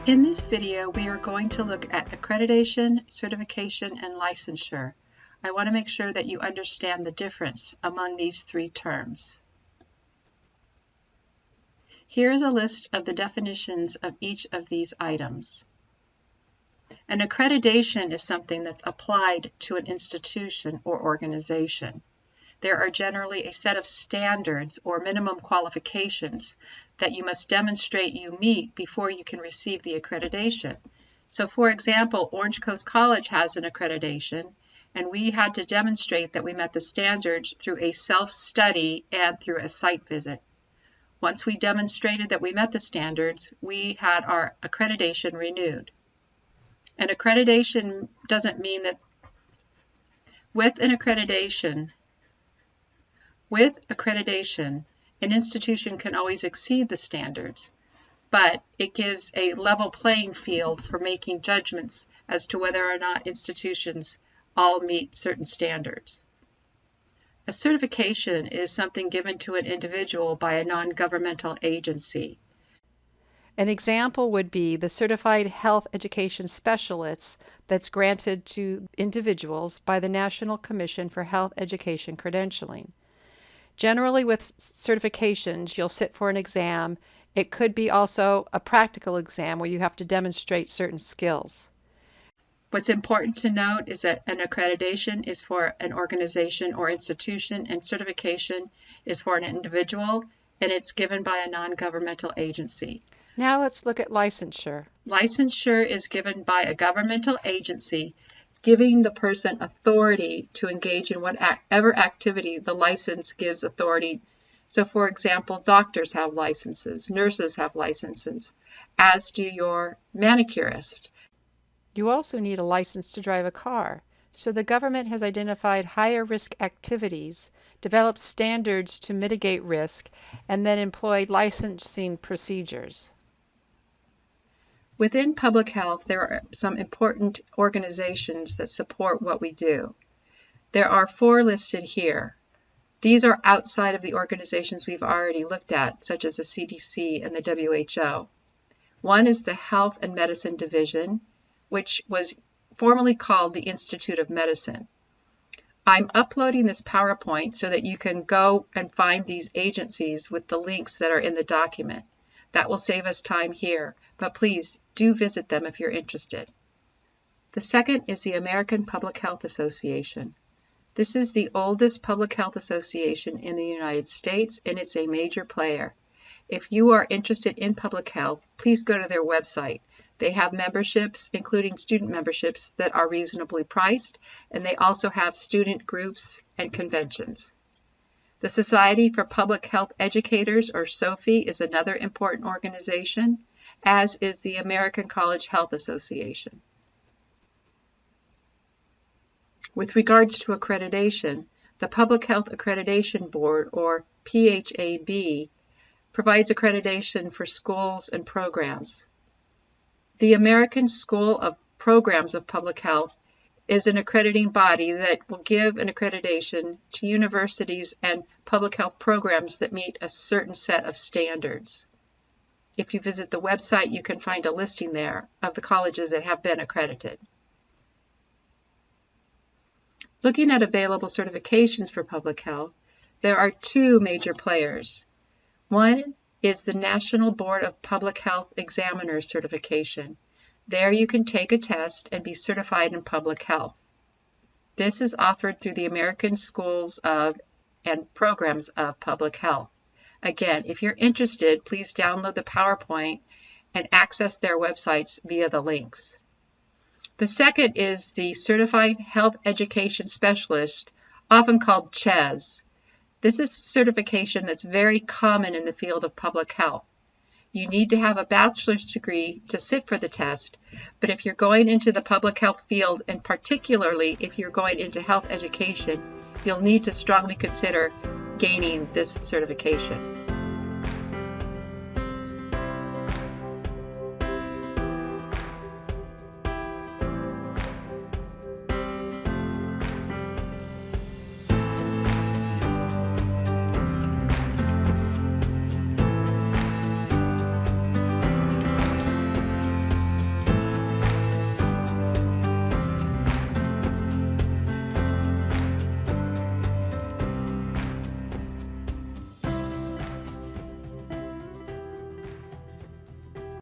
In this video, we are going to look at accreditation, certification, and licensure. I want to make sure that you understand the difference among these three terms. Here is a list of the definitions of each of these items. An accreditation is something that's applied to an institution or organization. There are generally a set of standards or minimum qualifications that you must demonstrate you meet before you can receive the accreditation. So for example, Orange Coast College has an accreditation, and we had to demonstrate that we met the standards through a self-study and through a site visit. Once we demonstrated that we met the standards, we had our accreditation renewed. An accreditation doesn't mean that with accreditation, an institution can always exceed the standards, but it gives a level playing field for making judgments as to whether or not institutions all meet certain standards. A certification is something given to an individual by a non-governmental agency. An example would be the Certified Health Education Specialist that's granted to individuals by the National Commission for Health Education Credentialing. Generally with certifications, you'll sit for an exam. It could be also a practical exam where you have to demonstrate certain skills. What's important to note is that an accreditation is for an organization or institution, and certification is for an individual, and it's given by a non-governmental agency. Now let's look at licensure. Licensure is given by a governmental agency, giving the person authority to engage in whatever activity the license gives authority. So for example, doctors have licenses, nurses have licenses, as do your manicurist. You also need a license to drive a car. So the government has identified higher risk activities, developed standards to mitigate risk, and then employed licensing procedures. Within public health, there are some important organizations that support what we do. There are 4 listed here. These are outside of the organizations we've already looked at, such as the CDC and the WHO. One is the Health and Medicine Division, which was formerly called the Institute of Medicine. I'm uploading this PowerPoint so that you can go and find these agencies with the links that are in the document. That will save us time here, but please do visit them if you're interested. The second is the American Public Health Association. This is the oldest public health association in the United States, and it's a major player. If you are interested in public health, please go to their website. They have memberships, including student memberships, that are reasonably priced, and they also have student groups and conventions. The Society for Public Health Educators, or SOPHE, is another important organization, as is the American College Health Association. With regards to accreditation, the Public Health Accreditation Board, or PHAB, provides accreditation for schools and programs. The American School of Programs of Public Health is an accrediting body that will give an accreditation to universities and public health programs that meet a certain set of standards. If you visit the website, you can find a listing there of the colleges that have been accredited. Looking at available certifications for public health, there are 2 major players. One is the National Board of Public Health Examiners certification. There you can take a test and be certified in public health. This is offered through the American Schools of and Programs of Public Health. Again, if you're interested, please download the PowerPoint and access their websites via the links. The second is the Certified Health Education Specialist, often called CHES. This is certification that's very common in the field of public health. You need to have a bachelor's degree to sit for the test, but if you're going into the public health field, and particularly if you're going into health education, you'll need to strongly consider gaining this certification.